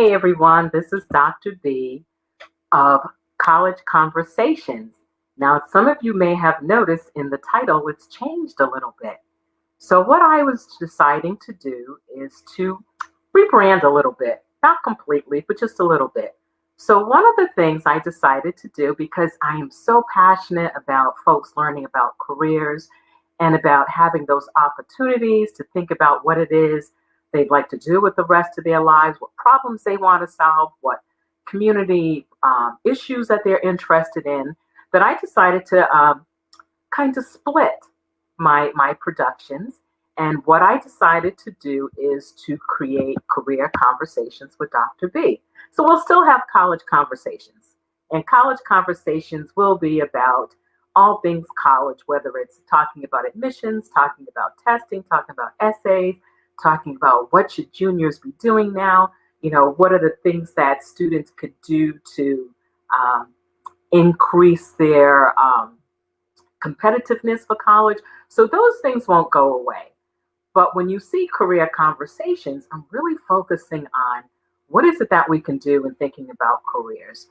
Hey everyone, this is Dr. B of College Conversations. Now, some of you may have noticed in the title it's changed a little bit. So, what I was deciding to do is to rebrand a little bit, not completely, but just a little bit. So, one of the things I decided to do, because I am so passionate about folks learning about careers and about having those opportunities to think about what it is they'd like to do with the rest of their lives, what problems they want to solve, what community issues that they're interested in, that I decided to kind of split my productions. And what I decided to do is to create career conversations with Dr. B. So we'll still have college conversations. And college conversations will be about all things college, whether it's talking about admissions, talking about testing, talking about essays, talking about what should juniors be doing now, what are the things that students could do to increase their competitiveness for college. So those things won't go away. But when you see career conversations, I'm really focusing on what is it that we can do in thinking about careers.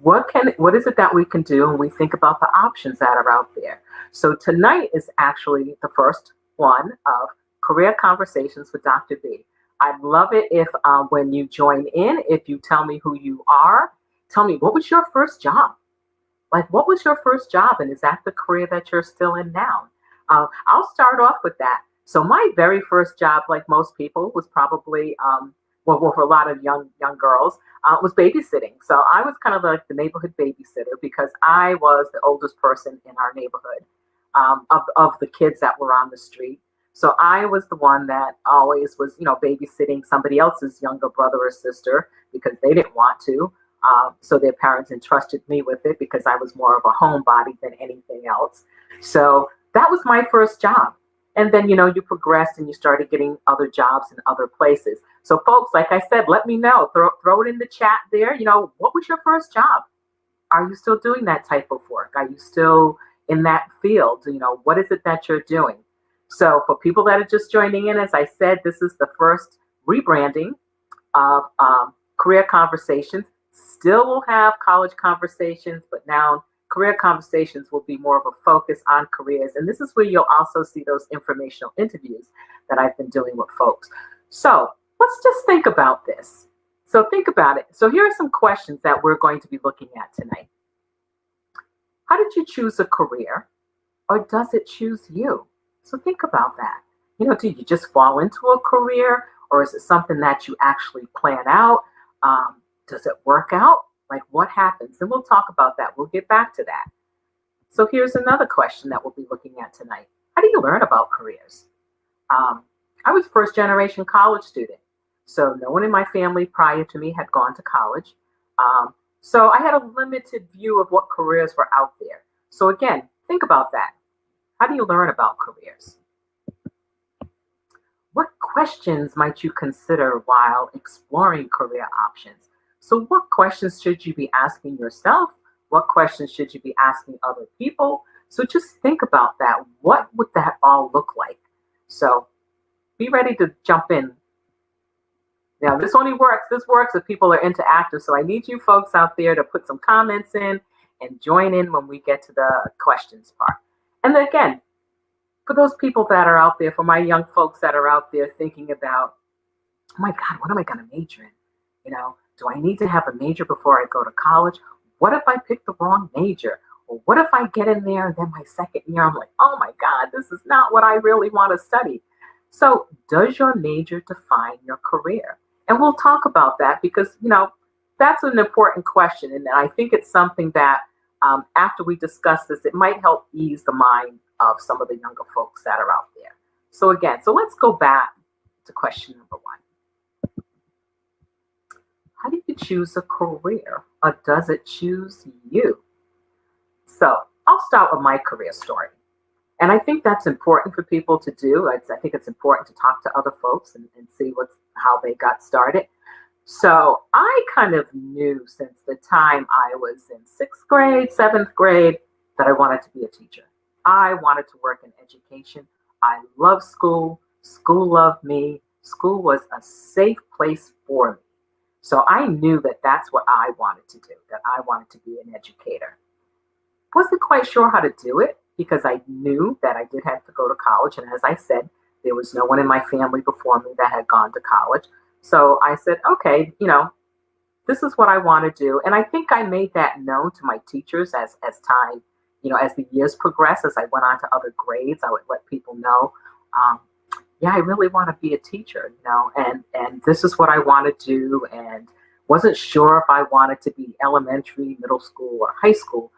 What is it that we can do when we think about the options that are out there? So tonight is actually the first one of Career Conversations with Dr. B. I'd love it if when you join in, if you tell me who you are, tell me what was your first job? Like, what was your first job? And is that the career that you're still in now? I'll start off with that. So my very first job, like most people, was probably, for a lot of young girls, was babysitting. So I was kind of like the neighborhood babysitter because I was the oldest person in our neighborhood of the kids that were on the street. So I was the one that always was, babysitting somebody else's younger brother or sister because they didn't want to. So their parents entrusted me with it because I was more of a homebody than anything else. So that was my first job. And then, you progressed and you started getting other jobs in other places. So folks, like I said, let me know, throw it in the chat there. What was your first job? Are you still doing that type of work? Are you still in that field? What is it that you're doing? So for people that are just joining in, as I said, this is the first rebranding of Career Conversations. Still will have college conversations, but now Career Conversations will be more of a focus on careers. And this is where you'll also see those informational interviews that I've been doing with folks. So let's just think about this. So think about it. So here are some questions that we're going to be looking at tonight. How did you choose a career, or does it choose you? So think about that. Do you just fall into a career, or is it something that you actually plan out? Does it work out? Like, what happens? And we'll talk about that. We'll get back to that. So here's another question that we'll be looking at tonight. How do you learn about careers? I was first generation college student. So no one in my family prior to me had gone to college. So I had a limited view of what careers were out there. So again, think about that. How do you learn about careers? What questions might you consider while exploring career options? So what questions should you be asking yourself? What questions should you be asking other people? So just think about that. What would that all look like? So be ready to jump in. Now, this works if people are interactive. So I need you folks out there to put some comments in and join in when we get to the questions part. And then again, for those people that are out there, for my young folks that are out there thinking about, oh my God, what am I going to major in? Do I need to have a major before I go to college? What if I pick the wrong major? Or what if I get in there and then my second year, I'm like, oh my God, this is not what I really want to study. So does your major define your career? And we'll talk about that because, that's an important question. And I think it's something that after we discuss this, it might help ease the mind of some of the younger folks that are out there. So let's go back to question number 1. How do you choose a career, or does it choose you? So I'll start with my career story. And I think that's important for people to do. I think it's important to talk to other folks and see how they got started. So I kind of knew since the time I was in 6th grade, 7th grade, that I wanted to be a teacher. I wanted to work in education. I love school. School loved me. School was a safe place for me. So I knew that that's what I wanted to do, that I wanted to be an educator. Wasn't quite sure how to do it because I knew that I did have to go to college. And as I said, there was no one in my family before me that had gone to college. So I said, okay, this is what I want to do. And I think I made that known to my teachers as time, as the years progressed, as I went on to other grades, I would let people know, yeah, I really want to be a teacher, and this is what I want to do. And wasn't sure if I wanted to be elementary, middle school, or high school.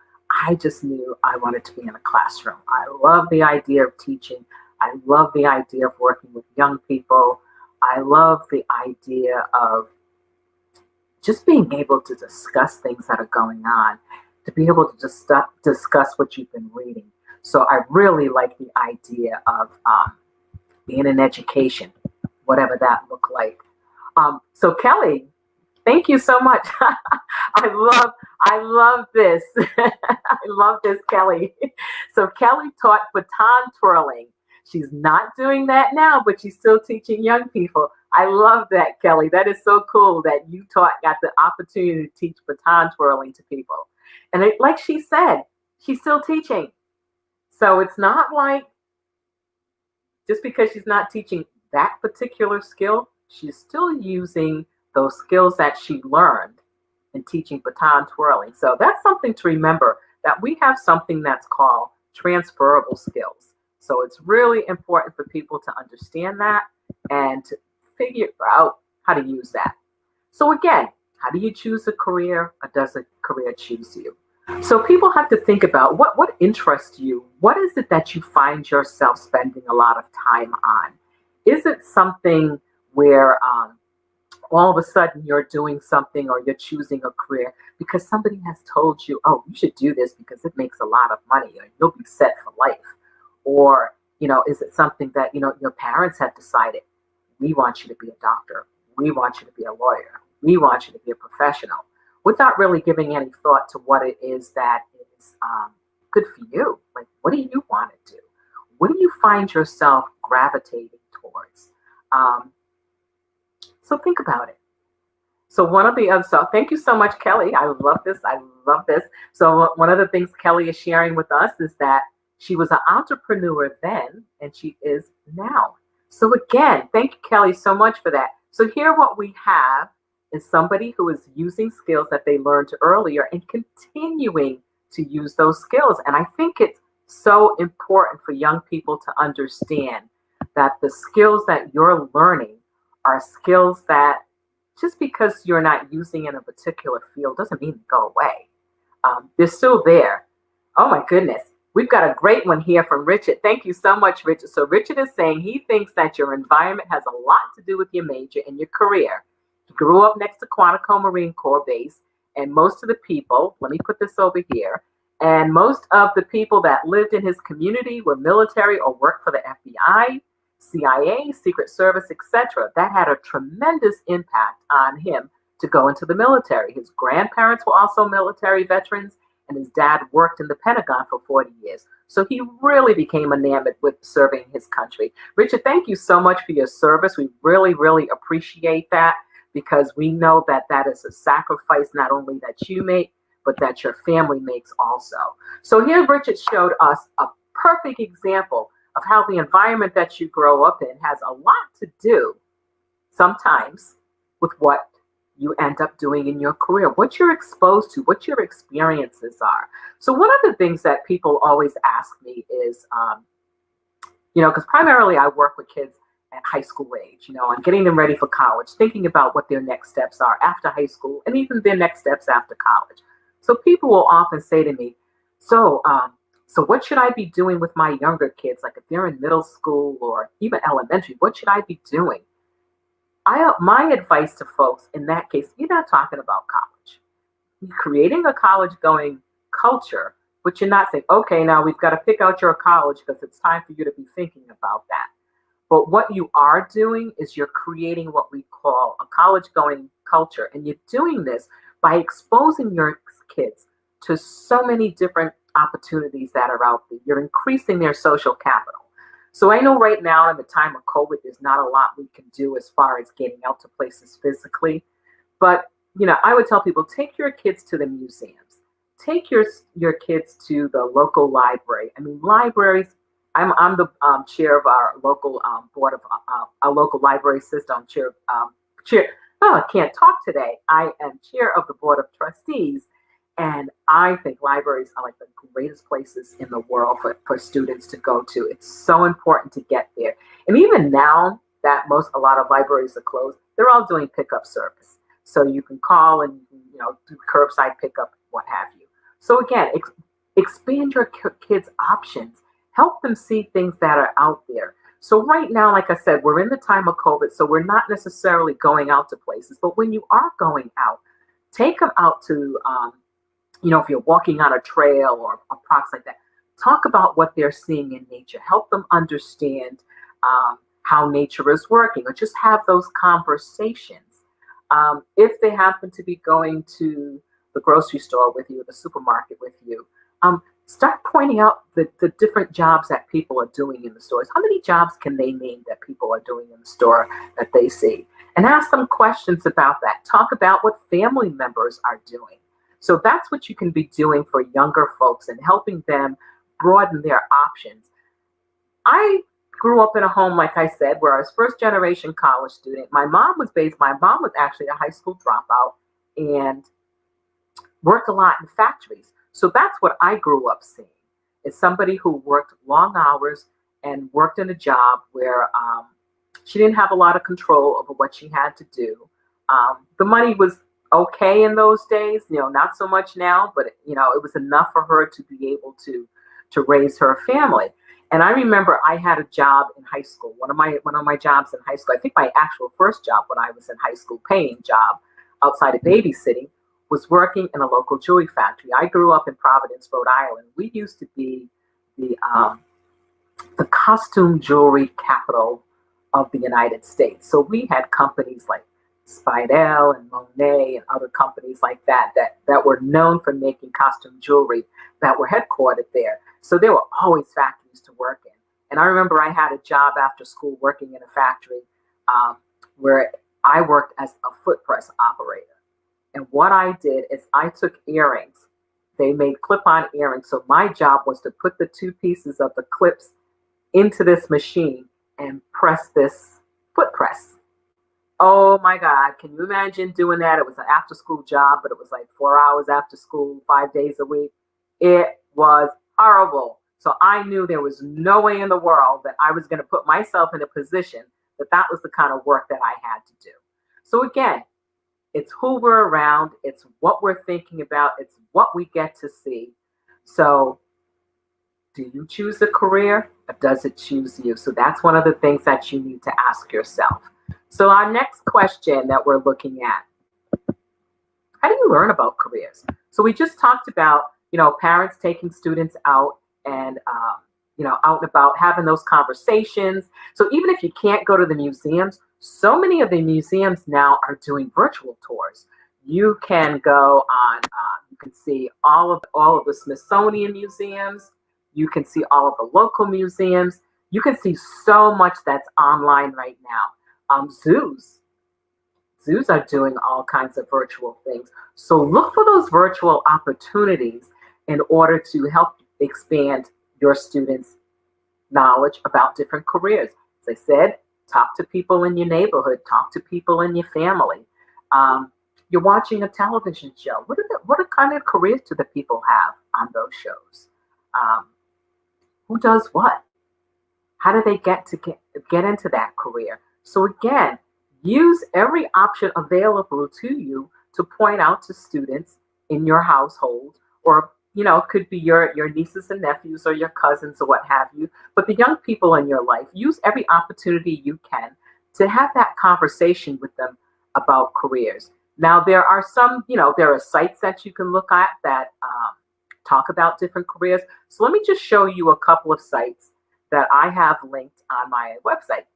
I just knew I wanted to be in a classroom. I love the idea of teaching. I love the idea of working with young people. I love the idea of just being able to discuss things that are going on, to be able to just discuss what you've been reading. So I really like the idea of being in education, whatever that looked like. So Kelly, thank you so much. I love this. I love this, Kelly. So Kelly taught baton twirling. She's not doing that now, but she's still teaching young people. I love that, Kelly. That is so cool that you got the opportunity to teach baton twirling to people. And like she said, she's still teaching. So it's not like just because she's not teaching that particular skill, she's still using those skills that she learned in teaching baton twirling. So that's something to remember, that we have something that's called transferable skills. So it's really important for people to understand that and to figure out how to use that. So again, how do you choose a career, or does a career choose you? So people have to think about what interests you. What is it that you find yourself spending a lot of time on? Is it something where all of a sudden you're doing something or you're choosing a career because somebody has told you, oh, you should do this because it makes a lot of money or you'll be set for life? Or, is it something that, your parents have decided, we want you to be a doctor, we want you to be a lawyer, we want you to be a professional, without really giving any thought to what it is that is good for you? Like, what do you want to do? What do you find yourself gravitating towards? So think about it. So thank you so much, Kelly. I love this. I love this. So one of the things Kelly is sharing with us is that she was an entrepreneur then, and she is now. So again, thank you, Kelly, so much for that. So here what we have is somebody who is using skills that they learned earlier and continuing to use those skills. And I think it's so important for young people to understand that the skills that you're learning are skills that just because you're not using in a particular field doesn't mean they go away. They're still there. Oh my goodness. We've got a great one here from Richard. Thank you so much, Richard. So Richard is saying he thinks that your environment has a lot to do with your major and your career. He grew up next to Quantico Marine Corps Base, and most of the people, let me put this over here, and most of the people that lived in his community were military or worked for the FBI, CIA, Secret Service, etc. That had a tremendous impact on him to go into the military. His grandparents were also military veterans, and his dad worked in the Pentagon for 40 years. So he really became enamored with serving his country. Richard, thank you so much for your service. We really, really appreciate that, because we know that that is a sacrifice not only that you make, but that your family makes also. So here Richard showed us a perfect example of how the environment that you grow up in has a lot to do sometimes with what you end up doing in your career, what you're exposed to, what your experiences are. So one of the things that people always ask me is, because primarily I work with kids at high school age, and getting them ready for college, thinking about what their next steps are after high school and even their next steps after college. So people will often say to me, so what should I be doing with my younger kids? Like if they're in middle school or even elementary, what should I be doing? My advice to folks in that case, you're not talking about college. You're creating a college-going culture, but you're not saying, okay, now we've got to pick out your college because it's time for you to be thinking about that. But what you are doing is you're creating what we call a college-going culture. And you're doing this by exposing your kids to so many different opportunities that are out there. You're increasing their social capital. So I know right now in the time of COVID, there's not a lot we can do as far as getting out to places physically. But, I would tell people, take your kids to the museums. Take your kids to the local library. I mean, libraries. I'm the chair of our local board of our local library system. Chair. Oh, I can't talk today. I am chair of the board of trustees, and I think libraries are like the greatest places in the world for students to go to. It's so important to get there. And even now that a lot of libraries are closed, they're all doing pickup service. So you can call and do curbside pickup, what have you. So again, expand your kids' options. Help them see things that are out there. So right now, like I said, we're in the time of COVID, so we're not necessarily going out to places. But when you are going out, take them out to, if you're walking on a trail or parks like that, talk about what they're seeing in nature. Help them understand how nature is working, or just have those conversations. If they happen to be going to the grocery store with you, the supermarket with you, start pointing out the different jobs that people are doing in the stores. How many jobs can they name that people are doing in the store that they see? And ask them questions about that. Talk about what family members are doing. So that's what you can be doing for younger folks and helping them broaden their options. I grew up in a home, like I said, where I was first generation college student. My mom was actually a high school dropout and worked a lot in factories. So that's what I grew up seeing, is somebody who worked long hours and worked in a job where she didn't have a lot of control over what she had to do. The money was okay in those days, not so much now, but it was enough for her to be able to raise her family. And I remember I had a job in high school. One of my jobs in high school, I think my actual first job when I was in high school, paying job outside of babysitting, was working in a local jewelry factory. I grew up in Providence, Rhode Island. We used to be the costume jewelry capital of the United States. So we had companies like Speidel and Monet and other companies like that were known for making costume jewelry that were headquartered there. So there were always factories to work in. And I remember I had a job after school working in a factory where I worked as a foot press operator. And what I did is I took earrings. They made clip-on earrings. So my job was to put the two pieces of the clips into this machine and press this foot press. Oh my God, can you imagine doing that? It was an after-school job, but it was like 4 hours after school, 5 days a week. It was horrible. So I knew there was no way in the world that I was going to put myself in a position that was the kind of work that I had to do. So again, it's who we're around. It's what we're thinking about. It's what we get to see. So do you choose a career, or does it choose you? So that's one of the things that you need to ask yourself. So our next question that we're looking at, how do you learn about careers? So we just talked about, parents taking students out and, out and about, having those conversations. So even if you can't go to the museums, so many of the museums now are doing virtual tours. You can go on, you can see all of the Smithsonian museums. You can see all of the local museums. You can see so much that's online right now. Zoos are doing all kinds of virtual things. So look for those virtual opportunities in order to help expand your students' knowledge about different careers. As I said, talk to people in your neighborhood, talk to people in your family. You're watching a television show. What kind of careers do the people have on those shows? Who does what? How do they get into that career? So again, use every option available to you to point out to students in your household, or it could be your nieces and nephews or your cousins or what have you. But the young people in your life, use every opportunity you can to have that conversation with them about careers. Now, there are some, there are sites that you can look at that talk about different careers. So let me just show you a couple of sites that I have linked on my website.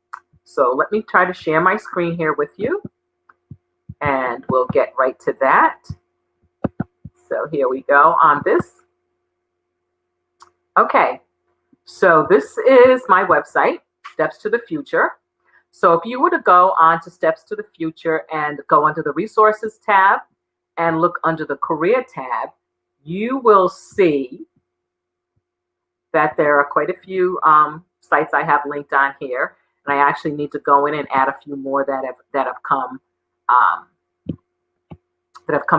So let me try to share my screen here with you, and we'll get right to that. So here we go on this. Okay, so this is my website, Steps to the Future. So if you were to go on to Steps to the Future and go under the Resources tab and look under the Career tab, you will see that there are quite a few sites I have linked on here, and I actually need to go in and add a few more that have come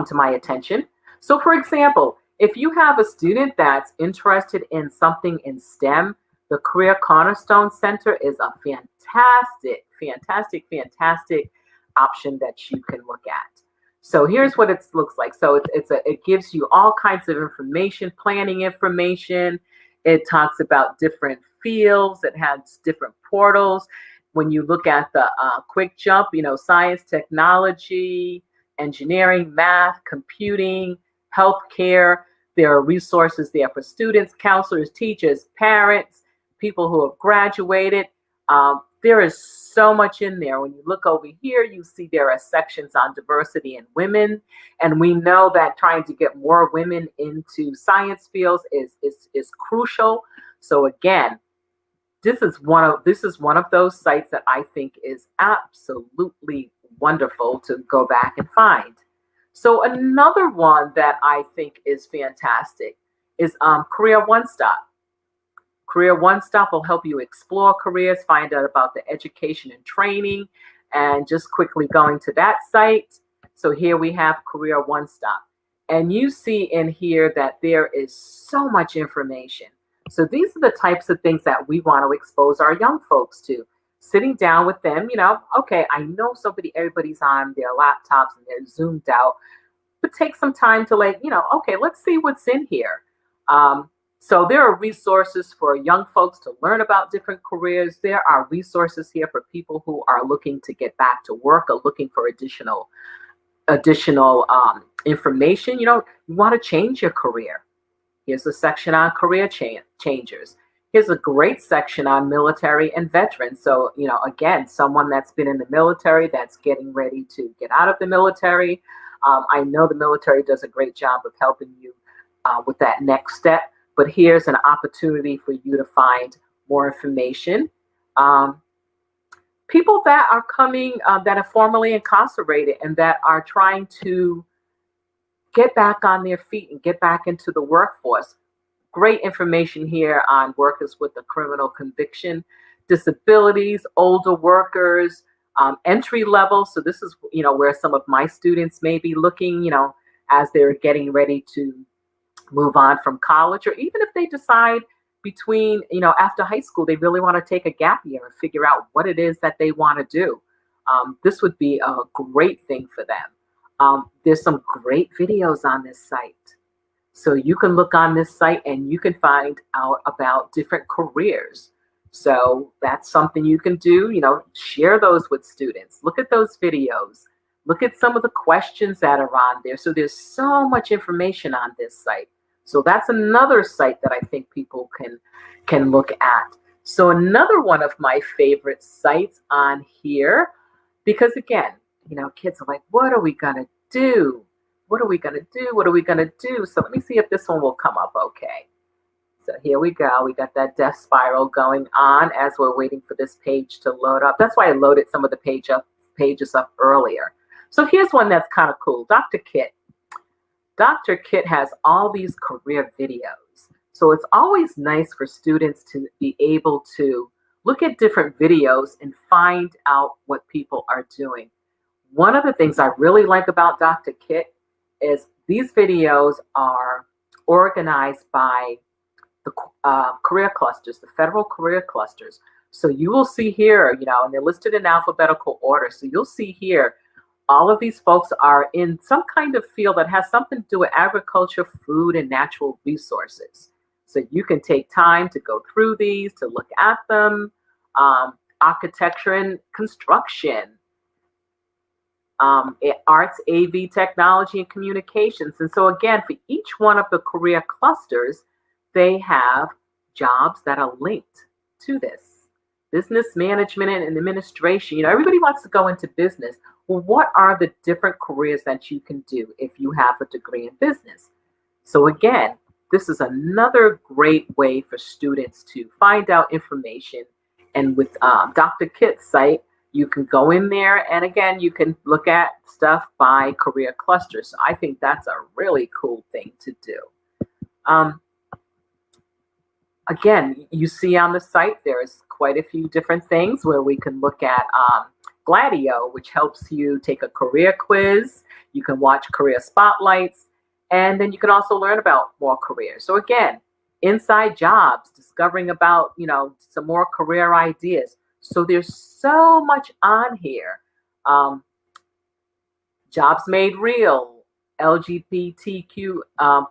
to my attention. So, for example, if you have a student that's interested in something in STEM, the Career Cornerstone Center is a fantastic option that you can look at. So here's what it looks like. So it gives you all kinds of information, planning information. It talks about different fields. It has different portals. When you look at the quick jump, science, technology, engineering, math, computing, healthcare. There are resources there for students, counselors, teachers, parents, people who have graduated. There is so much in there. When you look over here, you see there are sections on diversity and women. And we know that trying to get more women into science fields is crucial. So again, this is one of those sites that I think is absolutely wonderful to go back and find. So another one that I think is fantastic is Career One Stop. Career One Stop will help you explore careers, find out about the education and training, and just quickly going to that site. So here we have Career One Stop. And you see in here that there is so much information. So these are the types of things that we want to expose our young folks to. Sitting down with them, okay, I know everybody's on their laptops and they're zoomed out, but take some time to okay, let's see what's in here. So there are resources for young folks to learn about different careers. There are resources here for people who are looking to get back to work or looking for additional information. You want to change your career. Here's a section on career changers. Here's a great section on military and veterans. So, again, someone that's been in the military that's getting ready to get out of the military. I know the military does a great job of helping you with that next step, but here's an opportunity for you to find more information. People that are coming, that are formerly incarcerated and that are trying to get back on their feet and get back into the workforce. Great information here on workers with a criminal conviction, disabilities, older workers, entry level. So this is, where some of my students may be looking, as they're getting ready to move on from college, or even if they decide between, after high school, they really want to take a gap year and figure out what it is that they want to do. This would be a great thing for them. There's some great videos on this site. So you can look on this site and you can find out about different careers. So that's something you can do, share those with students. Look at those videos. Look at some of the questions that are on there. So there's so much information on this site. So that's another site that I think people can look at. So another one of my favorite sites on here, because again, kids are like, what are we going to do? What are we going to do? What are we going to do? So let me see if this one will come up okay. So here we go. We got that death spiral going on as we're waiting for this page to load up. That's why I loaded some of the pages up earlier. So here's one that's kind of cool. DrKit. DrKit has all these career videos. So it's always nice for students to be able to look at different videos and find out what people are doing. One of the things I really like about DrKit is these videos are organized by the career clusters, the federal career clusters. So you will see here, and they're listed in alphabetical order. So you'll see here, all of these folks are in some kind of field that has something to do with agriculture, food, and natural resources. So you can take time to go through these, to look at them. Architecture and construction, arts, AV, technology, and communications. And so again, for each one of the career clusters, they have jobs that are linked to this. Business management and administration. Everybody wants to go into business. Well, what are the different careers that you can do if you have a degree in business? So again, this is another great way for students to find out information. And with DrKit's site, You can go in there, and again, you can look at stuff by career clusters. So I think that's a really cool thing to do. Um, Again, you see on the site, there's quite a few different things where we can look at Gladio, which helps you take a career quiz. You can watch career spotlights, and then you can also learn about more careers. So again, inside jobs, discovering about, some more career ideas. So there's so much on here. Um, Jobs Made Real, LGBTQ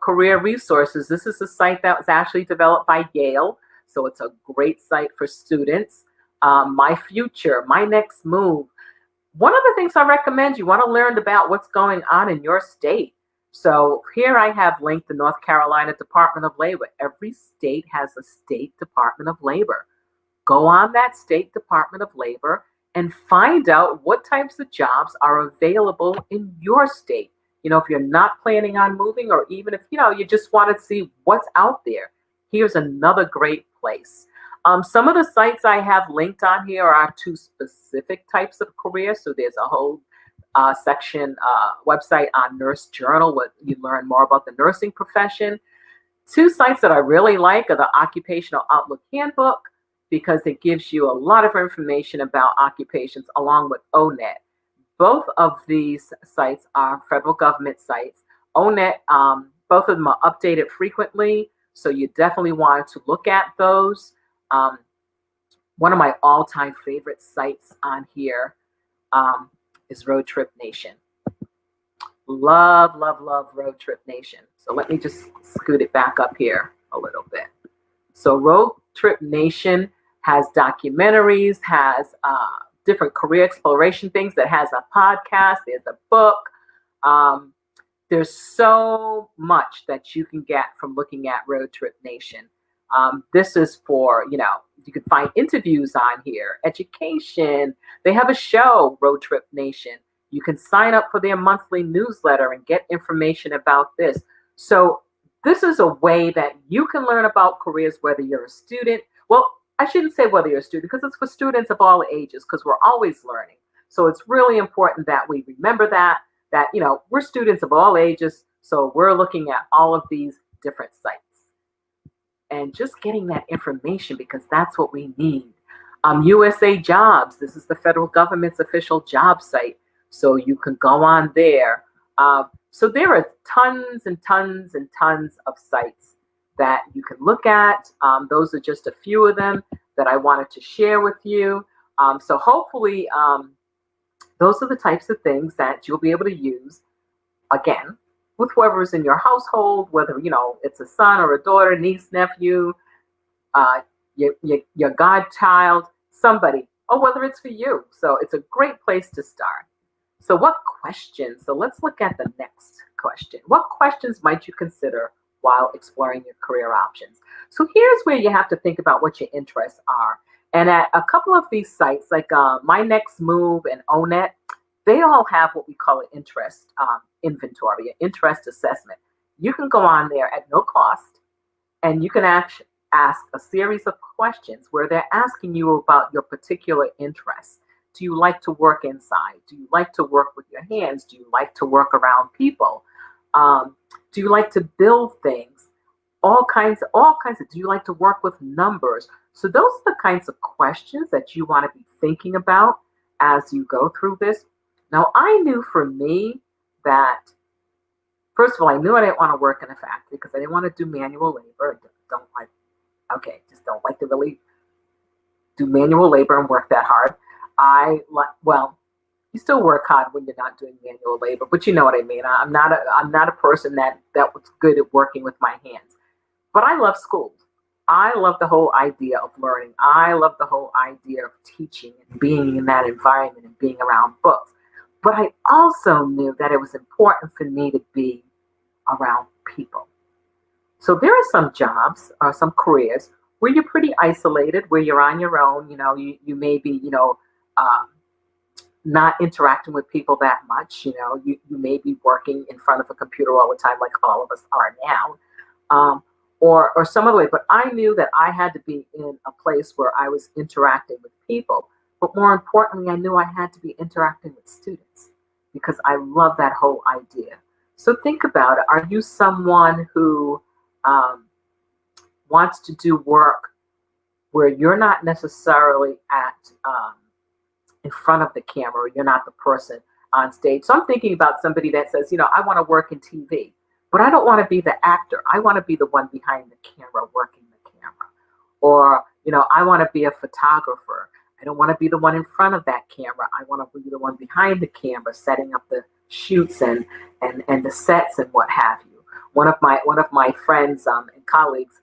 career resources. This is a site that was actually developed by Yale, so it's a great site for students. My Future, My Next Move. One of the things I recommend, you want to learn about what's going on in your state. So here I have linked the North Carolina Department of Labor. Every state has a state Department of Labor. Go on that state Department of Labor and find out what types of jobs are available in your state. If you're not planning on moving, or even if, you just want to see what's out there, here's another great place. Some of the sites I have linked on here are to specific types of careers. So there's a whole section, website on Nurse Journal, where you learn more about the nursing profession. Two sites that I really like are the Occupational Outlook Handbook, because it gives you a lot of information about occupations, along with ONET. Both of these sites are federal government sites. ONET, both of them are updated frequently, so you definitely want to look at those. One of my all-time favorite sites on here is Road Trip Nation. Love, love, love Road Trip Nation. So let me just scoot it back up here a little bit. So Road Trip Nation has documentaries, has different career exploration things, that has a podcast, there's a book. There's so much that you can get from looking at Road Trip Nation. This is for, you can find interviews on here, education. They have a show, Road Trip Nation. You can sign up for their monthly newsletter and get information about this. So this is a way that you can learn about careers, whether you're a student. Well, I shouldn't say whether you're a student, because it's for students of all ages, because we're always learning. So it's really important that we remember that we're students of all ages. So we're looking at all of these different sites and just getting that information, because that's what we need. USA Jobs, this is the federal government's official job site. So you can go on there. So there are tons and tons and tons of sites that you can look at. Those are just a few of them that I wanted to share with you. So hopefully those are the types of things that you'll be able to use, again, with whoever's in your household, whether, it's a son or a daughter, niece, nephew, your godchild, somebody, or whether it's for you. So it's a great place to start. So what questions? So let's look at the next question. What questions might you consider while exploring your career options? So here's where you have to think about what your interests are. And at a couple of these sites, like My Next Move and ONET, they all have what we call an interest inventory, an interest assessment. You can go on there at no cost, and you can ask a series of questions where they're asking you about your particular interests. Do you like to work inside? Do you like to work with your hands? Do you like to work around people? Do you like to build things? All kinds of, do you like to work with numbers? So those are the kinds of questions that you want to be thinking about as you go through this. Now, I knew for me that, first of all, I knew I didn't want to work in a factory because I didn't want to do manual labor. Just don't like to really do manual labor and work that hard. You still work hard when you're not doing manual labor, but you know what I mean. I'm not a person that was good at working with my hands. But I love school. I love the whole idea of learning. I love the whole idea of teaching and being in that environment and being around books. But I also knew that it was important for me to be around people. So there are some jobs or some careers where you're pretty isolated, where you're on your own. You may be, not interacting with people that much. You may be working in front of a computer all the time, like all of us are now. Or some other way, but I knew that I had to be in a place where I was interacting with people. But more importantly, I knew I had to be interacting with students because I love that whole idea. So think about it. Are you someone who um, wants to do work where you're not necessarily at in front of the camera, you're not the person on stage? So I'm thinking about somebody that says, I want to work in TV, but I don't want to be the actor. I want to be the one behind the camera working the camera. Or, I want to be a photographer. I don't want to be the one in front of that camera. I want to be the one behind the camera, setting up the shoots and the sets and what have you. One of my friends and colleagues,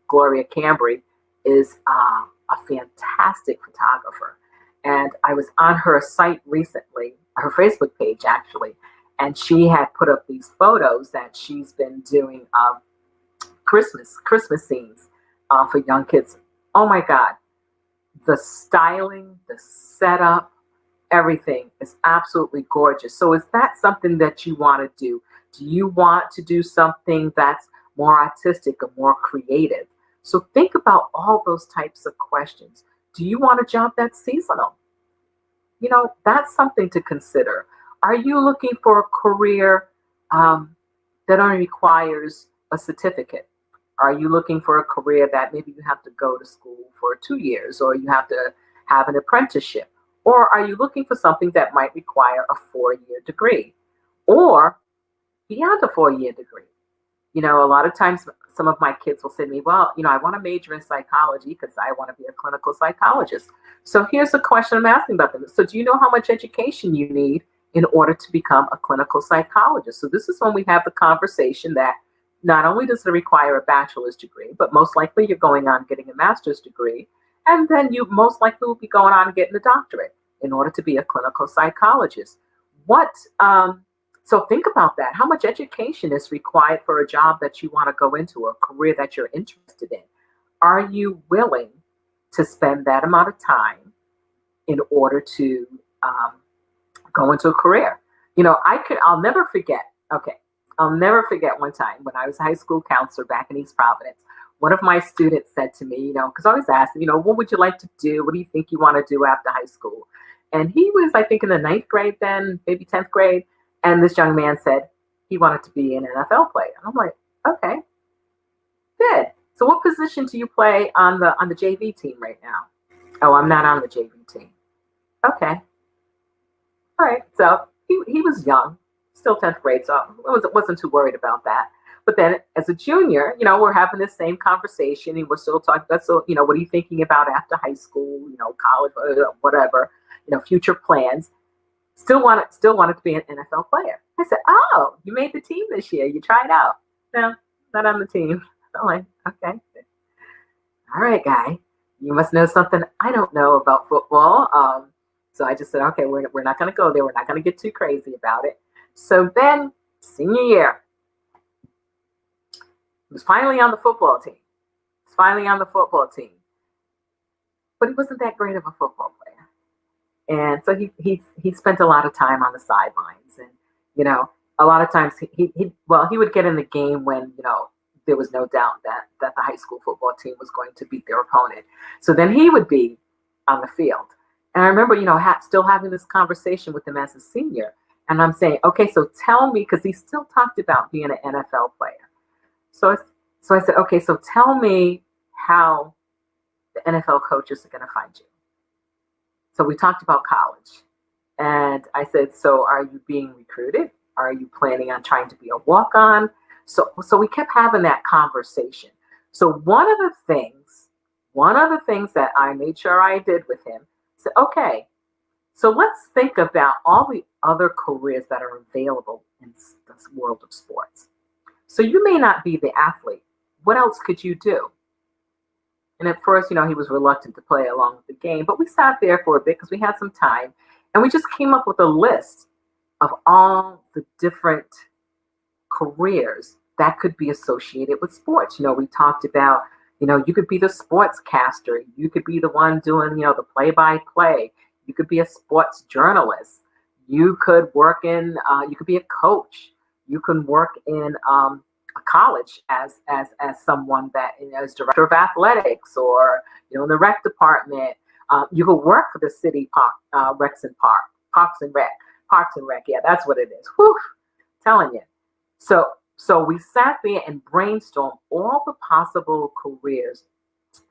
Gloria Cambry, is a fantastic photographer. And I was on her site recently, her Facebook page actually, and she had put up these photos that she's been doing of Christmas scenes for young kids. Oh my God, the styling, the setup, everything is absolutely gorgeous. So is that something that you want to do? Do you want to do something that's more artistic or more creative? So think about all those types of questions. Do you want a job that's seasonal? That's something to consider. Are you looking for a career that only requires a certificate? Are you looking for a career that maybe you have to go to school for 2 years, or you have to have an apprenticeship? Or are you looking for something that might require a 4-year degree or beyond a 4-year degree? A lot of times some of my kids will say to me, well, I want to major in psychology because I want to be a clinical psychologist. So here's the question I'm asking about them. So do you know how much education you need in order to become a clinical psychologist? So this is when we have the conversation that not only does it require a bachelor's degree, but most likely you're going on getting a master's degree. And then you most likely will be going on getting a doctorate in order to be a clinical psychologist. So think about that. How much education is required for a job that you want to go into, or a career that you're interested in? Are you willing to spend that amount of time in order to go into a career? I'll never forget. Okay, I'll never forget one time when I was a high school counselor back in East Providence. One of my students said to me, because I always ask them, what would you like to do? What do you think you want to do after high school? And he was, I think, in the 9th grade then, maybe 10th grade. And this young man said he wanted to be an NFL player. I'm like, okay, good. So what position do you play on the JV team right now? Oh, I'm not on the JV team. Okay. All right. So he was young, still 10th grade, so I wasn't too worried about that. But then as a junior, we're having this same conversation, and we're still talking about, so, what are you thinking about after high school, college, whatever, future plans. Still wanted to be an NFL player. I said, oh, you made the team this year. You tried out. No, not on the team. I'm like, okay. All right, guy. You must know something I don't know about football. So I just said, okay, we're not going to go there. We're not going to get too crazy about it. So then, senior year, he was finally on the football team. But he wasn't that great of a football player. And so he spent a lot of time on the sidelines, and a lot of times he would get in the game when there was no doubt that the high school football team was going to beat their opponent. So then he would be on the field. And I remember still having this conversation with him as a senior, and I'm saying, okay, so tell me, because he still talked about being an NFL player. So I said, okay, so tell me how the NFL coaches are going to find you. So we talked about college, and I said, so are you being recruited? Are you planning on trying to be a walk-on? So we kept having that conversation. So one of the things that I made sure I did with him, said, okay, so let's think about all the other careers that are available in this world of sports. So you may not be the athlete. What else could you do? And at first, he was reluctant to play along with the game, but we sat there for a bit because we had some time, and we just came up with a list of all the different careers that could be associated with sports. We talked about, you could be the sportscaster, you could be the one doing, the play-by-play, you could be a sports journalist, you could work in, you could be a coach, you can work in a college as someone that is director of athletics, or in the rec department, You could work for the city Parks and Rec. Parks and Rec. Yeah, that's what it is. Whew, telling you. So we sat there and brainstormed all the possible careers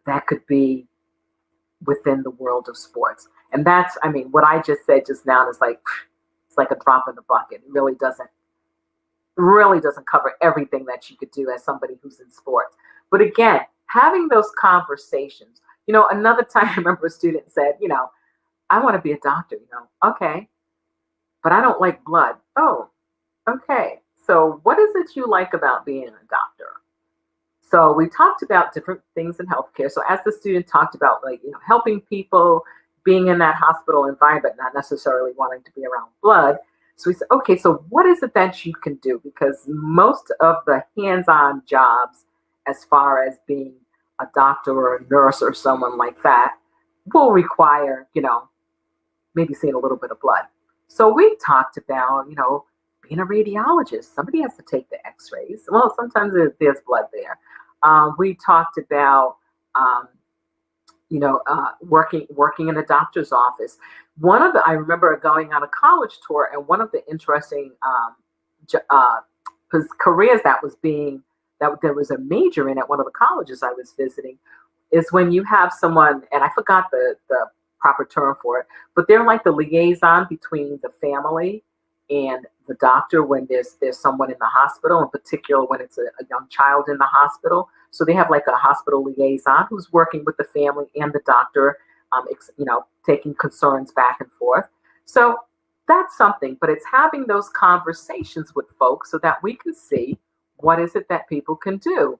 that could be within the world of sports. And that's, I mean, what I just said just now is like, it's like a drop in the bucket. It really doesn't cover everything that you could do as somebody who's in sports. But again, having those conversations, another time I remember a student said, I want to be a doctor, okay, but I don't like blood. Oh, okay. So what is it you like about being a doctor? So we talked about different things in healthcare. So as the student talked about helping people, being in that hospital environment, not necessarily wanting to be around blood. So we said, okay, so what is it that you can do? Because most of the hands-on jobs, as far as being a doctor or a nurse or someone like that, will require, maybe seeing a little bit of blood. So we talked about, being a radiologist. Somebody has to take the x-rays. Well, sometimes there's blood there. We talked about, working in a doctor's office. I remember going on a college tour, and one of the interesting careers that there was a major in at one of the colleges I was visiting is when you have someone, and I forgot the proper term for it, but they're like the liaison between the family and the doctor when there's someone in the hospital, in particular when it's a young child in the hospital. So they have like a hospital liaison who's working with the family and the doctor, taking concerns back and forth. So that's something, but it's having those conversations with folks so that we can see what is it that people can do.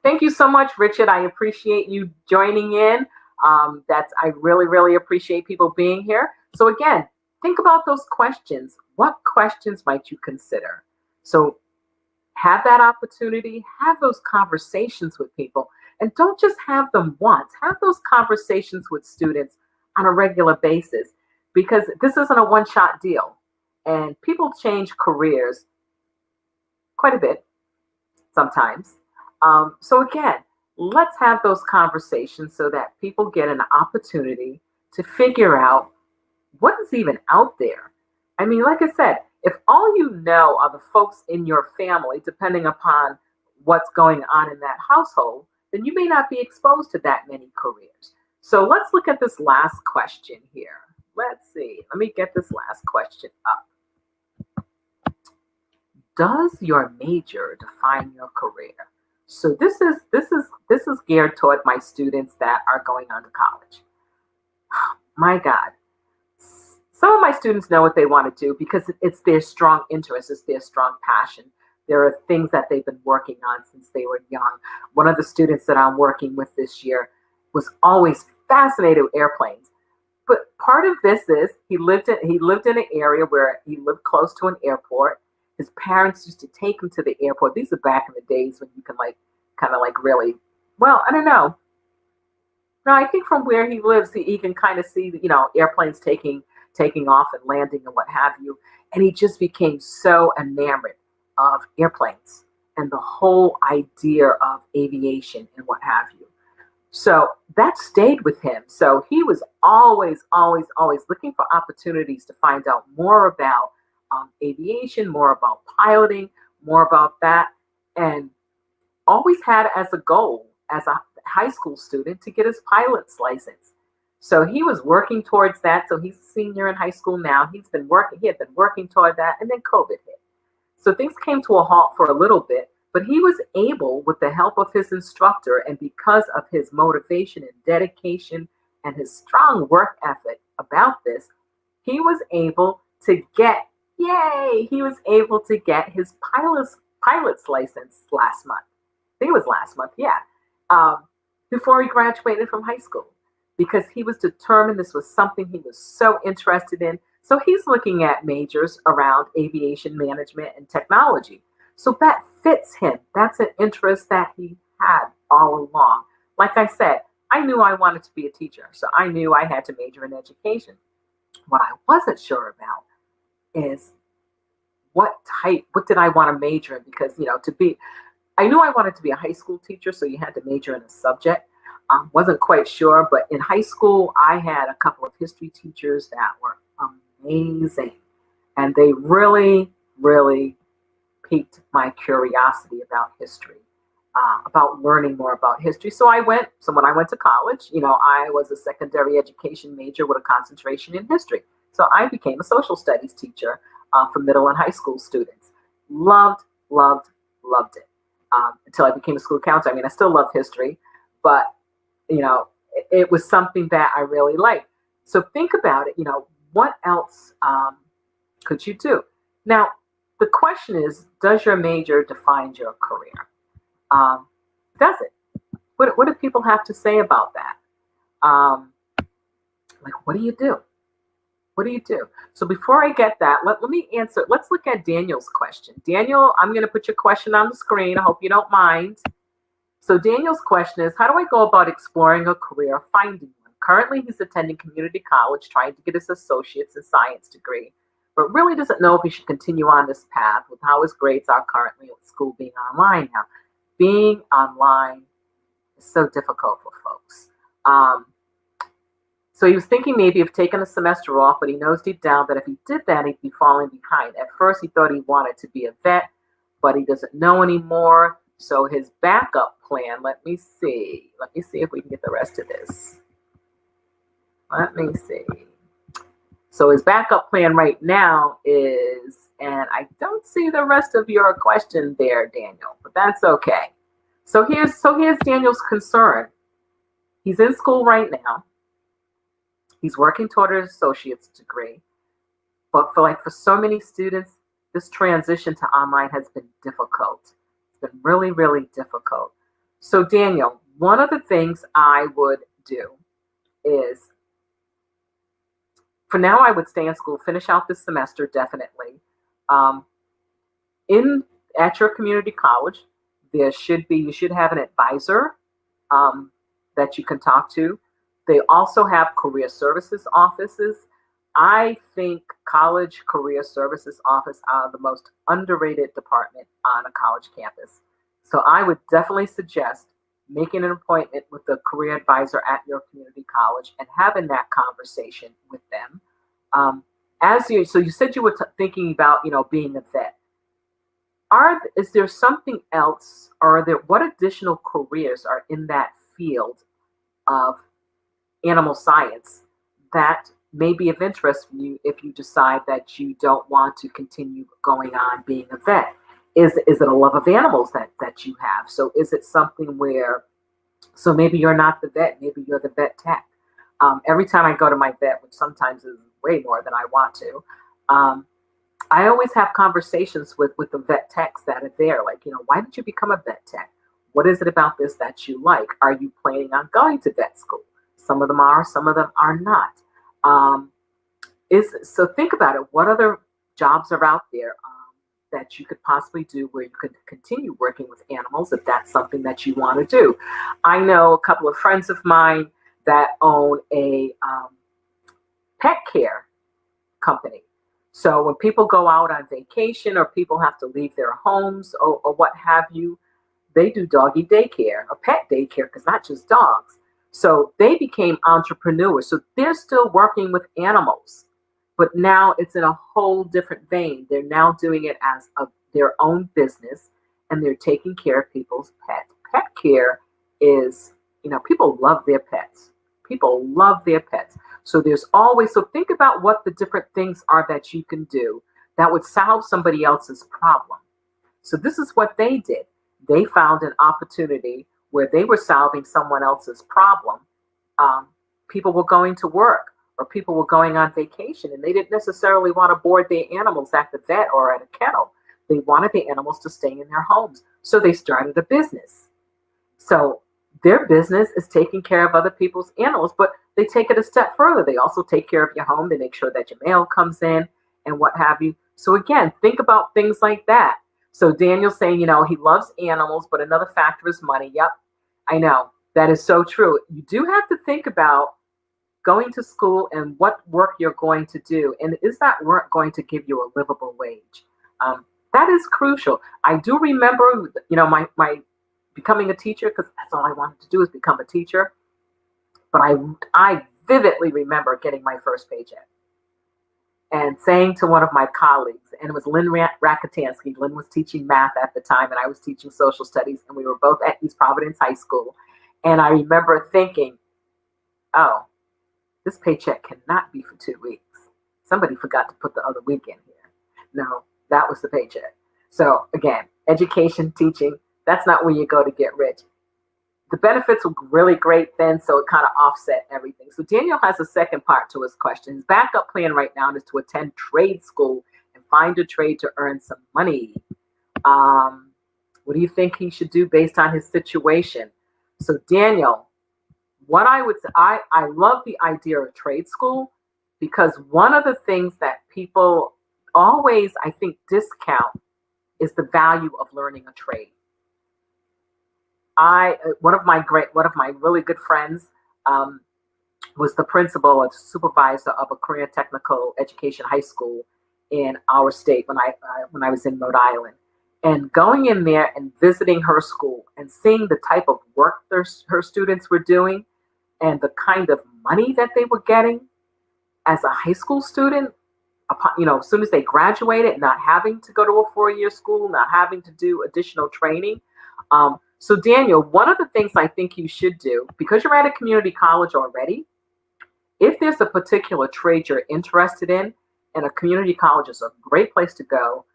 Thank you so much, Richard. I appreciate you joining in. I really, really appreciate people being here. So again, think about those questions. What questions might you consider? So have that opportunity, have those conversations with people, and don't just have them once. Have those conversations with students on a regular basis, because this isn't a one-shot deal. And people change careers quite a bit sometimes. So again, let's have those conversations so that people get an opportunity to figure out what is even out there. I mean, like I said, if all you know are the folks in your family, depending upon what's going on in that household, then you may not be exposed to that many careers. So let's look at this last question here. Let's see. Let me get this last question up. Does your major define your career? So this is geared toward my students that are going on to college. My God. Some of my students know what they want to do because it's their strong interest, it's their strong passion. There are things that they've been working on since they were young. One of the students that I'm working with this year was always fascinated with airplanes. But part of this is he lived in an area where he lived close to an airport. His parents used to take him to the airport. These are back in the days when you can really, well, I don't know. No, I think from where he lives, he can kind of see, airplanes taking off and landing and what have you. And he just became so enamored of airplanes and the whole idea of aviation and what have you. So that stayed with him. So he was always looking for opportunities to find out more about aviation, more about piloting, more about that, and always had as a goal as a high school student to get his pilot's license. So he was working towards that. So he's a senior in high school now. He had been working toward that, and then COVID hit. So things came to a halt for a little bit, but he was able, with the help of his instructor and because of his motivation and dedication and his strong work ethic about this, he was able to get his pilot's license last month. I think it was last month, before he graduated from high school, because he was determined this was something he was so interested in. So he's looking at majors around aviation management and technology. So that fits him. That's an interest that he had all along. Like I said, I knew I wanted to be a teacher, so I knew I had to major in education. What I wasn't sure about is what did I want to major in? Because, I knew I wanted to be a high school teacher, so you had to major in a subject. Wasn't quite sure, but in high school, I had a couple of history teachers that were amazing. And they really, really piqued my curiosity about history, about learning more about history. So when I went to college, I was a secondary education major with a concentration in history. So I became a social studies teacher for middle and high school students. Loved, loved, loved it until I became a school counselor. I mean, I still love history, but, it was something that I really liked. So think about it, what else could you do? Now, the question is, does your major define your career? Does it? What do people have to say about that? What do you do? What do you do? So before I get that, let me answer. Let's look at Daniel's question. Daniel, I'm going to put your question on the screen. I hope you don't mind. So Daniel's question is, how do I go about exploring a career or finding one? Currently, he's attending community college, trying to get his associate's in science degree, but really doesn't know if he should continue on this path with how his grades are currently at school being online now. Being online is so difficult for folks. So he was thinking maybe of taking a semester off, but he knows deep down that if he did that, he'd be falling behind. At first, he thought he wanted to be a vet, but he doesn't know anymore. So his backup plan, let me see if we can get the rest of this. Let me see. So his backup plan right now is, and I don't see the rest of your question there, Daniel, but that's okay. So here's Daniel's concern. He's in school right now. He's working toward his associate's degree. But for so many students, this transition to online has been difficult. It's been really, really difficult. So Daniel, one of the things I would do is, for now, I would stay in school, finish out this semester, definitely. At your community college, you should have an advisor that you can talk to. They also have career services offices. I think college career services office are the most underrated department on a college campus. So I would definitely suggest making an appointment with the career advisor at your community college and having that conversation with them. So you said you were thinking about, being a vet. Is there something else, or what additional careers are in that field of animal science that may be of interest for you if you decide that you don't want to continue going on being a vet? Is it a love of animals that you have? So is it something where, so maybe you're not the vet, maybe you're the vet tech. Every time I go to my vet, which sometimes is way more than I want to, I always have conversations with the vet techs that are there. Why did you become a vet tech? What is it about this that you like? Are you planning on going to vet school? Some of them are, some of them are not. So think about it. What other jobs are out there that you could possibly do where you could continue working with animals if that's something that you want to do? I know a couple of friends of mine that own a pet care company. So when people go out on vacation or people have to leave their homes or what have you, they do doggy daycare or pet daycare, because not just dogs. So they became entrepreneurs. So they're still working with animals, but now it's in a whole different vein. They're now doing it as their own business, and they're taking care of people's pets. Pet care is, people love their pets. People love their pets. So so think about what the different things are that you can do that would solve somebody else's problem. So this is what they did. They found an opportunity where they were solving someone else's problem. People were going to work or people were going on vacation, and they didn't necessarily want to board their animals at the vet or at a kennel. They wanted the animals to stay in their homes. So they started a business. So their business is taking care of other people's animals, but they take it a step further. They also take care of your home. They make sure that your mail comes in and what have you. So again, think about things like that. So Daniel's saying, he loves animals, but another factor is money. Yep, I know. That is so true. You do have to think about going to school and what work you're going to do. And is that work going to give you a livable wage? That is crucial. I do remember, my becoming a teacher, because that's all I wanted to do is become a teacher. But I vividly remember getting my first paycheck and saying to one of my colleagues, and it was Lynn Rakatansky. Lynn was teaching math at the time, and I was teaching social studies, and we were both at East Providence High School. And I remember thinking, oh, this paycheck cannot be for 2 weeks. Somebody forgot to put the other week in here. No, that was the paycheck. So again, education, teaching, that's not where you go to get rich. The benefits were really great then, so it kind of offset everything. So Daniel has a second part to his question. His backup plan right now is to attend trade school and find a trade to earn some money. What do you think he should do based on his situation? So Daniel, what I would say, I love the idea of trade school, because one of the things that people always, I think, discount is the value of learning a trade. One of my really good friends was the principal or supervisor of a career technical education high school in our state when I was in Rhode Island. And going in there and visiting her school and seeing the type of work her students were doing and the kind of money that they were getting as a high school student, as soon as they graduated, not having to go to a 4-year school, not having to do additional training. So Daniel, one of the things I think you should do, because you're at a community college already, if there's a particular trade you're interested in, and a community college is a great place to go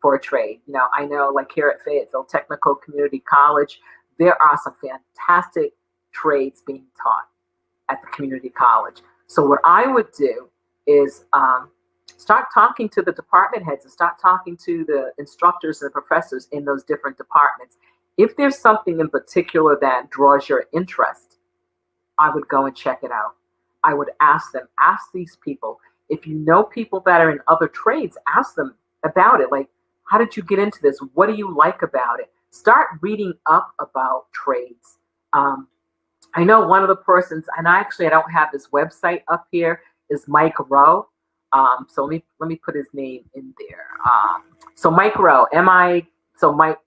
for a trade. I know like here at Fayetteville Technical Community College, there are some fantastic trades being taught at the community college. So what I would do is start talking to the department heads and start talking to the instructors and professors in those different departments. If there's something in particular that draws your interest, I would go and check it out. I would ask these people. If you know people that are in other trades, ask them about it. Like, how did you get into this? What do you like about it? Start reading up about trades. I know one of the persons, and I don't have his website up here, is Mike Rowe. So let me put his name in there. So Mike Rowe, Mike,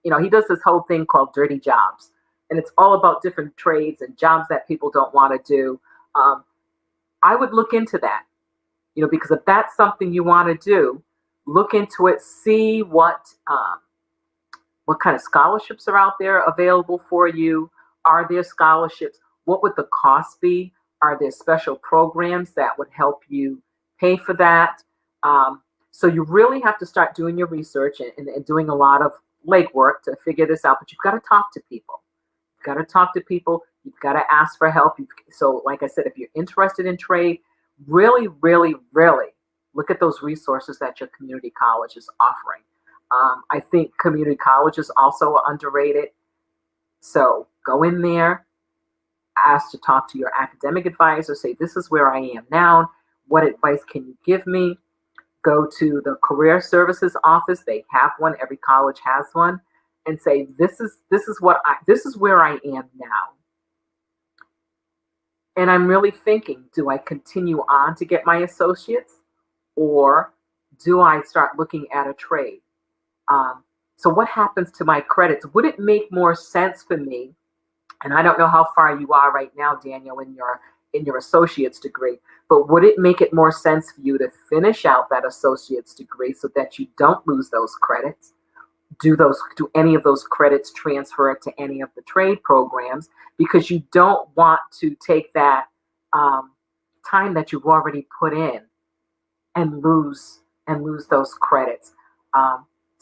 he does this whole thing called Dirty Jobs, and it's all about different trades and jobs that people don't want to do. I would look into that, because if that's something you want to do, look into it, see what kind of scholarships are out there available for you. Are there scholarships? What would the cost be? Are there special programs that would help you pay for that? So you really have to start doing your research and doing a lot of legwork to figure this out, but you've got to talk to people. You've got to ask for help. So like I said, if you're interested in trade, really, really, really look at those resources that your community college is offering. I think community colleges also are underrated. So go in there, ask to talk to your academic advisor, say, this is where I am now. What advice can you give me? Go to the career services office. They have one. Every college has one. And say, this is where I am now. And I'm really thinking, do I continue on to get my associates, or do I start looking at a trade? So what happens to my credits? Would it make more sense for me? And I don't know how far you are right now, Daniel, in your associate's degree, but would it make it more sense for you to finish out that associate's degree so that you don't lose those credits? Do any of those credits transfer to any of the trade programs, because you don't want to take that time that you've already put in and lose those credits.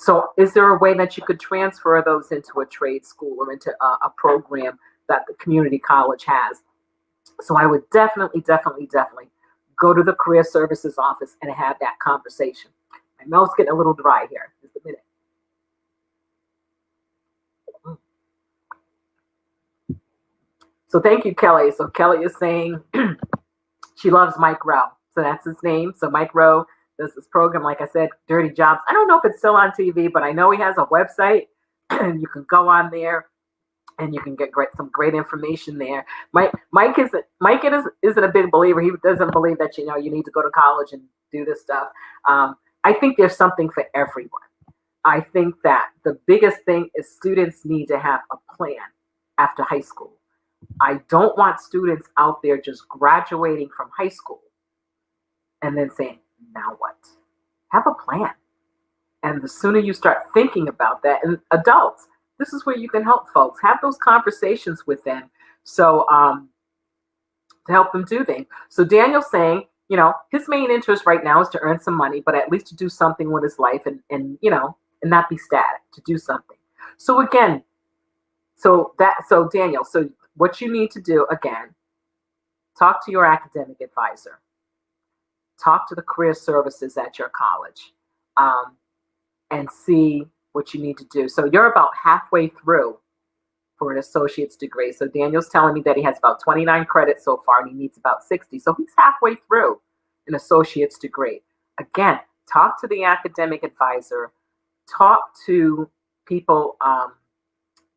So is there a way that you could transfer those into a trade school or into a program that the community college has? So I would definitely go to the career services office and have that conversation. My mouth's getting a little dry here. Just a minute. So thank you, Kelly. So Kelly is saying she loves Mike Rowe. So that's his name. So Mike Rowe does this program, like I said, Dirty Jobs. I don't know if it's still on TV, but I know he has a website, and you can go on there and you can get some great information there. Mike isn't a big believer. He doesn't believe that you need to go to college and do this stuff. I think there's something for everyone. I think that the biggest thing is students need to have a plan after high school. I don't want students out there just graduating from high school and then saying, now what? Have a plan. And the sooner you start thinking about that, and adults, this is where you can help folks. Have those conversations with them. So to help them do things. So Daniel's saying, his main interest right now is to earn some money, but at least to do something with his life and not be static, to do something. So again, so Daniel, so what you need to do again, talk to your academic advisor, talk to the career services at your college, and see what you need to do. So you're about halfway through for an associate's degree. So Daniel's telling me that he has about 29 credits so far and he needs about 60. So he's halfway through an associate's degree. Again, talk to the academic advisor, talk to people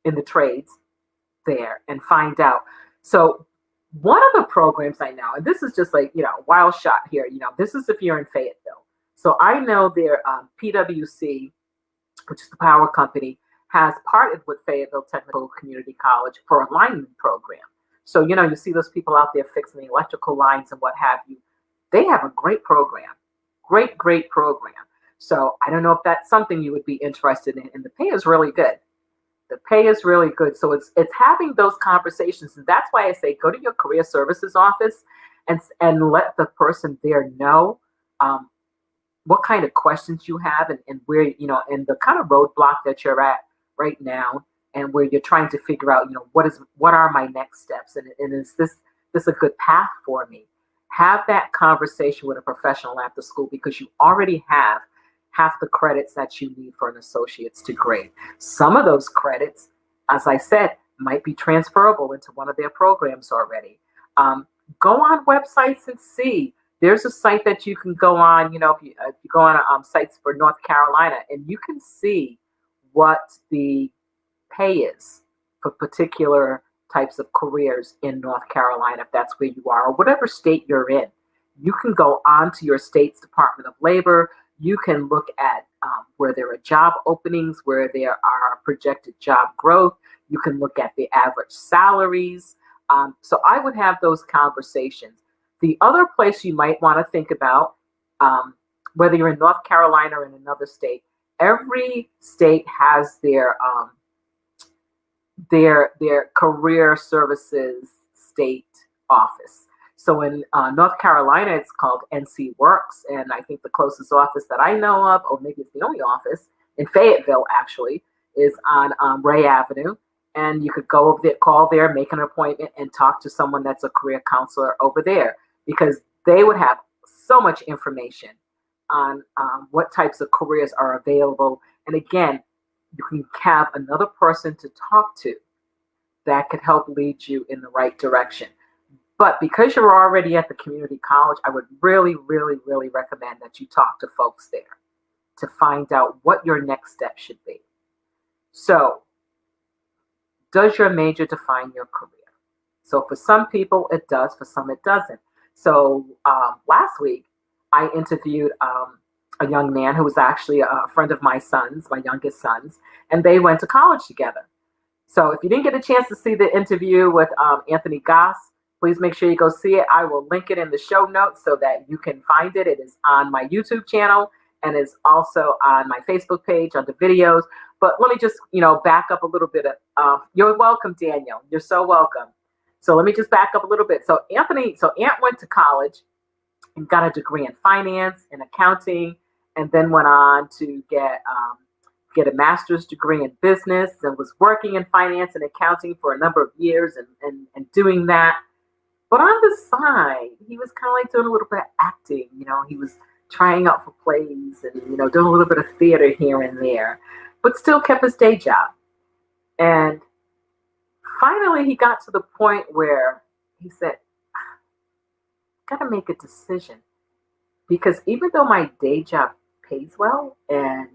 in the trades there and find out. So one of the programs I know, and this is just like, wild shot here, this is if you're in Fayetteville. So I know their PwC, which is the power company, has partnered with Fayetteville Technical Community College for a lineman program. So, you see those people out there fixing the electrical lines and what have you. They have a great program, great program. So I don't know if that's something you would be interested in. And the pay is really good. The pay is really good. So it's having those conversations. And that's why I say go to your career services office and let the person there know what kind of questions you have and where, and the kind of roadblock that you're at right now and where you're trying to figure out, what are my next steps? And is this a good path for me? Have that conversation with a professional after school because you already have half the credits that you need for an associate's degree. Some of those credits, as I said, might be transferable into one of their programs already. Go on websites and see. There's a site that you can go on, if you go on sites for North Carolina, and you can see what the pay is for particular types of careers in North Carolina, if that's where you are, or whatever state you're in. You can go on to your state's Department of Labor. You can look at where there are job openings, where there are projected job growth. You can look at the average salaries. So I would have those conversations. The other place you might want to think about, whether you're in North Carolina or in another state, every state has their career services state office. So in North Carolina, it's called NC Works, and I think the closest office that I know of, or maybe it's the only office in Fayetteville actually, is on Ray Avenue. And you could go over there, call there, make an appointment, and talk to someone that's a career counselor over there, because they would have so much information on what types of careers are available. And again, you can have another person to talk to that could help lead you in the right direction. But because you're already at the community college, I would really, really, really recommend that you talk to folks there to find out what your next step should be. So, does your major define your career? So for some people it does, for some it doesn't. So last week I interviewed a young man who was actually a friend of my son's, my youngest son's, and they went to college together. So if you didn't get a chance to see the interview with Anthony Goss, please make sure you go see it. I will link it in the show notes so that you can find it. It is on my YouTube channel and is also on my Facebook page under videos. But let me just, back up a little bit. You're welcome, Daniel. You're so welcome. So let me just back up a little bit. So Ant went to college and got a degree in finance and accounting, and then went on to get a master's degree in business and was working in finance and accounting for a number of years and doing that. But on the side, he was kind of like doing a little bit of acting. He was trying out for plays and, doing a little bit of theater here and there, but still kept his day job. And finally, he got to the point where he said, got to make a decision, because even though my day job pays well and,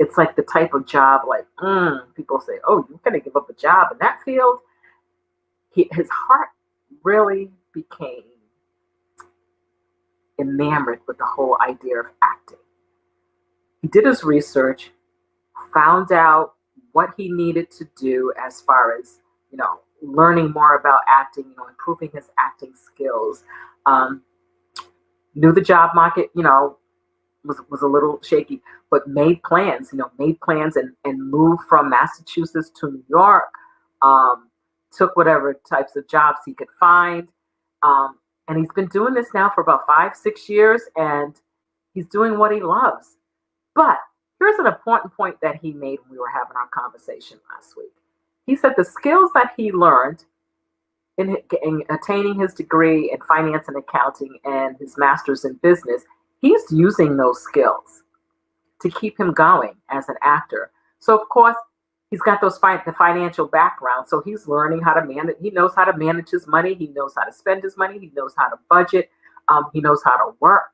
it's like the type of job like, people say, oh, you're going to give up a job in that field. His heart really became enamored with the whole idea of acting. He did his research, found out what he needed to do as far as learning more about acting, improving his acting skills. Um, Knew the job market, was a little shaky, but made plans and moved from Massachusetts to New York. Took whatever types of jobs he could find. And he's been doing this now for about 5-6 years, and he's doing what he loves. But here's an important point that he made when we were having our conversation last week. He said the skills that he learned in attaining his degree in finance and accounting and his master's in business, he's using those skills to keep him going as an actor. So of course, he's got the financial background. So he's learning how to manage. He knows how to manage his money. He knows how to spend his money. He knows how to budget. He knows how to work.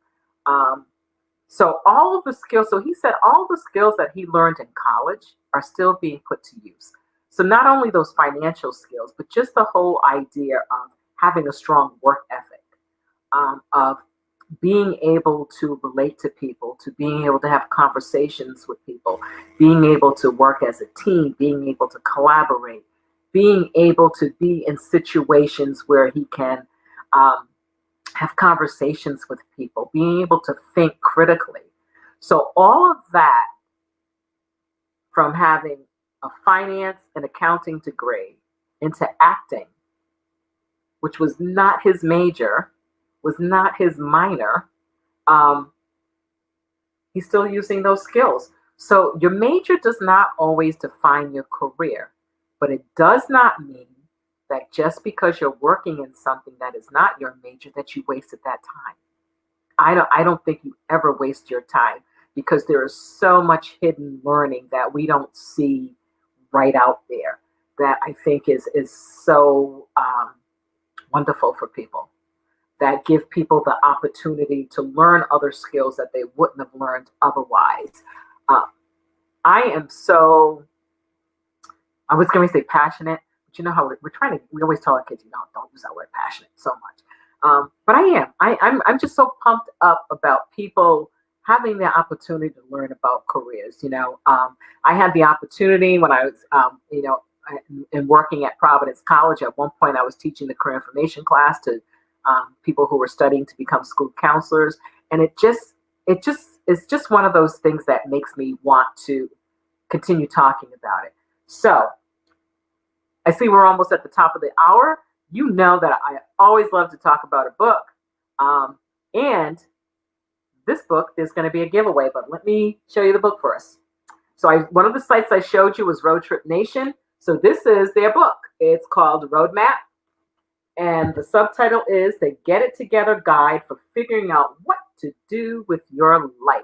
So all of the skills. So he said all the skills that he learned in college are still being put to use. So not only those financial skills, but just the whole idea of having a strong work ethic, of being able to relate to people, to being able to have conversations with people, being able to work as a team, being able to collaborate, being able to be in situations where he can have conversations with people, being able to think critically. So all of that, from having a finance and accounting degree into acting, which was not his major, was not his minor, he's still using those skills. So your major does not always define your career, but it does not mean that just because you're working in something that is not your major that you wasted that time. I don't think you ever waste your time, because there is so much hidden learning that we don't see right out there that I think is so wonderful for people, that give people the opportunity to learn other skills that they wouldn't have learned otherwise. I was going to say passionate, but you know how we always tell our kids, don't use that word passionate so much. But I am. I'm just so pumped up about people having the opportunity to learn about careers. I had the opportunity when I was, in working at Providence College. At one point, I was teaching the career information class to people who were studying to become school counselors, and it's just one of those things that makes me want to continue talking about it. So I see we're almost at the top of the hour. You know that I always love to talk about a book, and this book, there's going to be a giveaway, but let me show you the book first. So one of the sites I showed you was Road Trip Nation. So this is their book. It's called Roadmap, and the subtitle is the Get It Together Guide for Figuring Out What to Do with Your Life.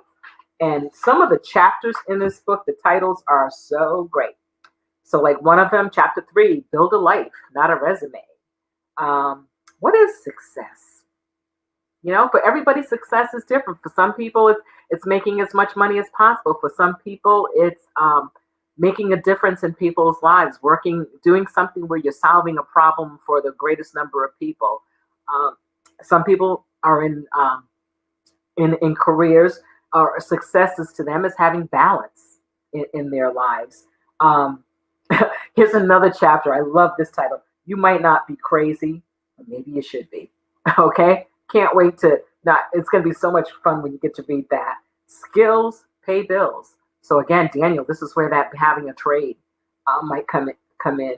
And some of the chapters in this book, the titles are so great. So like one of them, chapter 3, Build a Life, Not a Resume. What is success? For everybody, success is different. For some people, it's making as much money as possible. For some people, it's making a difference in people's lives, doing something where you're solving a problem for the greatest number of people. Some people are in careers, or successes to them is having balance in their lives. Here's another chapter. I love this title. You might not be crazy, but maybe you should be. Okay? Can't wait it's going to be so much fun when you get to read that. Skills pay bills. So again, Daniel, this is where that having a trade might come in.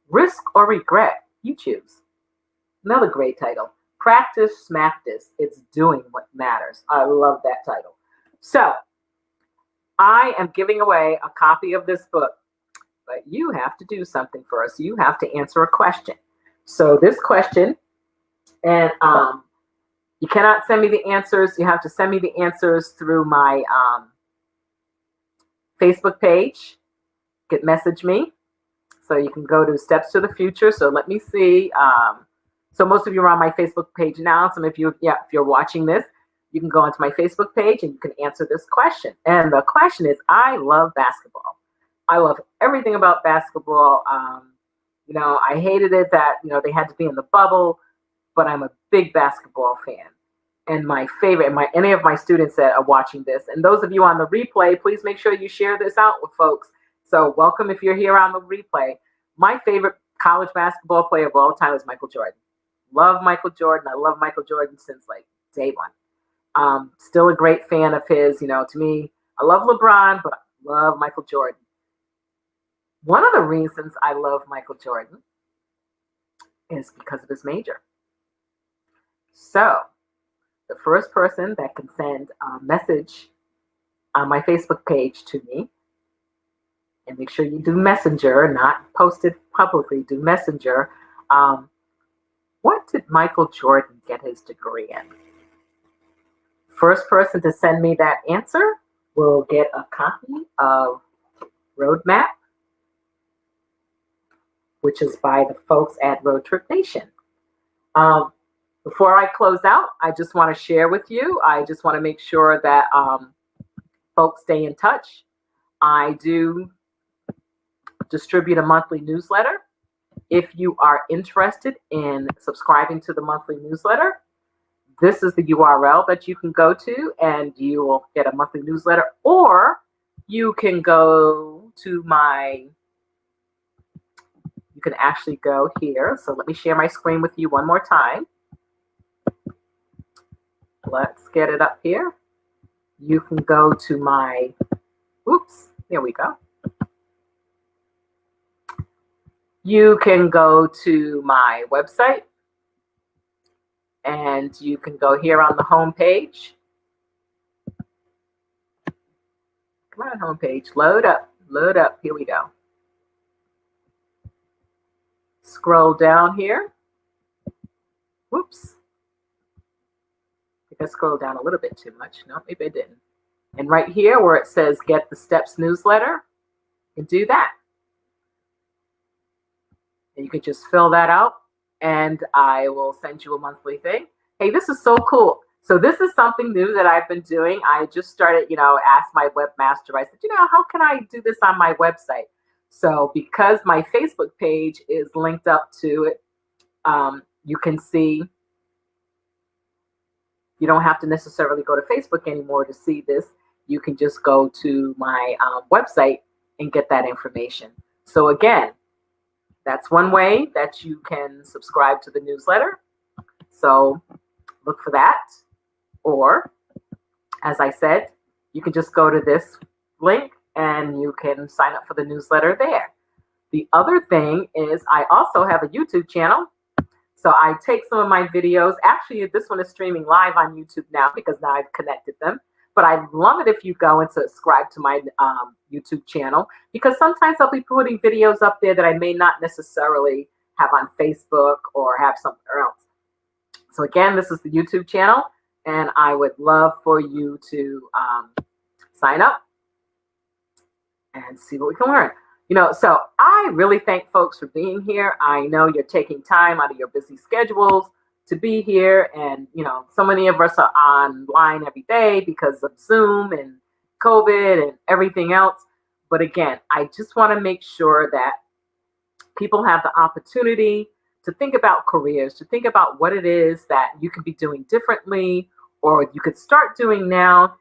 Risk or regret, you choose. Another great title. Practice, smack this. It's doing what matters. I love that title. So I am giving away a copy of this book, but you have to do something for us. You have to answer a question. So this question, and you cannot send me the answers. You have to send me the answers through my Facebook page. Message me. So you can go to Steps to the Future. So let me see. So most of you are on my Facebook page now. Some of you, if you're watching this, you can go onto my Facebook page and you can answer this question. And the question is, I love basketball. I love everything about basketball. I hated it that, they had to be in the bubble, but I'm a big basketball fan. And my favorite, any of my students that are watching this, and those of you on the replay, please make sure you share this out with folks. So welcome if you're here on the replay. my favorite college basketball player of all time is Michael Jordan. Love Michael Jordan. I love Michael Jordan since like day one. Still a great fan of his. To me, I love LeBron, but I love Michael Jordan. One of the reasons I love Michael Jordan is because of his major. So the first person that can send a message on my Facebook page to me, and make sure you do Messenger, not post it publicly, do Messenger. What did Michael Jordan get his degree in? First person to send me that answer will get a copy of Roadmap, which is by the folks at Road Trip Nation. Before I close out, I just want to share with you, I just want to make sure that folks stay in touch. I do distribute a monthly newsletter. If you are interested in subscribing to the monthly newsletter, this is the URL that you can go to and you will get a monthly newsletter, or you can go to you can actually go here. So let me share my screen with you one more time. Let's get it up here. You can go to here we go. You can go to my website and you can go here on the home page. Come on, home page, load up, here we go. Scroll down here. Whoops. I think I scrolled down a little bit too much. No, maybe I didn't. And right here where it says Get the Steps newsletter, you can do that. And you can just fill that out and I will send you a monthly thing. Hey, this is so cool. So this is something new that I've been doing. I just started, asked my webmaster, I said, how can I do this on my website? So because my Facebook page is linked up to it, you can see, you don't have to necessarily go to Facebook anymore to see this. You can just go to my website and get that information. So again, that's one way that you can subscribe to the newsletter. So look for that. Or, as I said, you can just go to this link and you can sign up for the newsletter there. The other thing is I also have a YouTube channel. So I take some of my videos. Actually, this one is streaming live on YouTube now because now I've connected them. But I'd love it if you go and subscribe to my YouTube channel, because sometimes I'll be putting videos up there that I may not necessarily have on Facebook or have somewhere else. So again, this is the YouTube channel, and I would love for you to sign up and see what we can learn. So I really thank folks for being here. I know you're taking time out of your busy schedules to be here. And, so many of us are online every day because of Zoom and COVID and everything else. But again, I just want to make sure that people have the opportunity to think about careers, to think about what it is that you can be doing differently, or you could start doing now.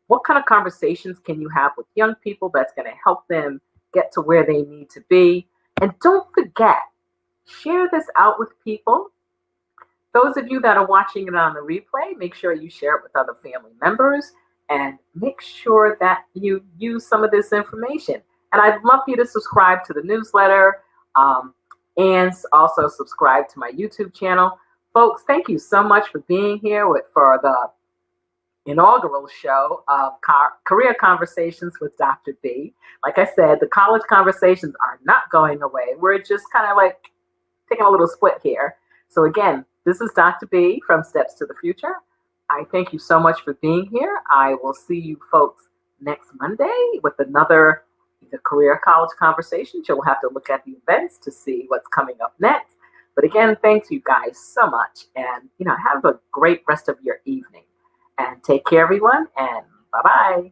What kind of conversations can you have with young people that's going to help them get to where they need to be? And don't forget, share this out with people. Those of you that are watching it on the replay, make sure you share it with other family members and make sure that you use some of this information. And I'd love for you to subscribe to the newsletter and also subscribe to my YouTube channel. Folks, thank you so much for being here for the inaugural show of Career Conversations with Dr. B. Like I said, the college conversations are not going away. We're just kind of like taking a little split here. So again, this is Dr. B from Steps to the Future. I thank you so much for being here. I will see you folks next Monday with another career college conversation. You'll have to look at the events to see what's coming up next. But again, thanks you guys so much. And, have a great rest of your evening. And take care, everyone. And bye-bye.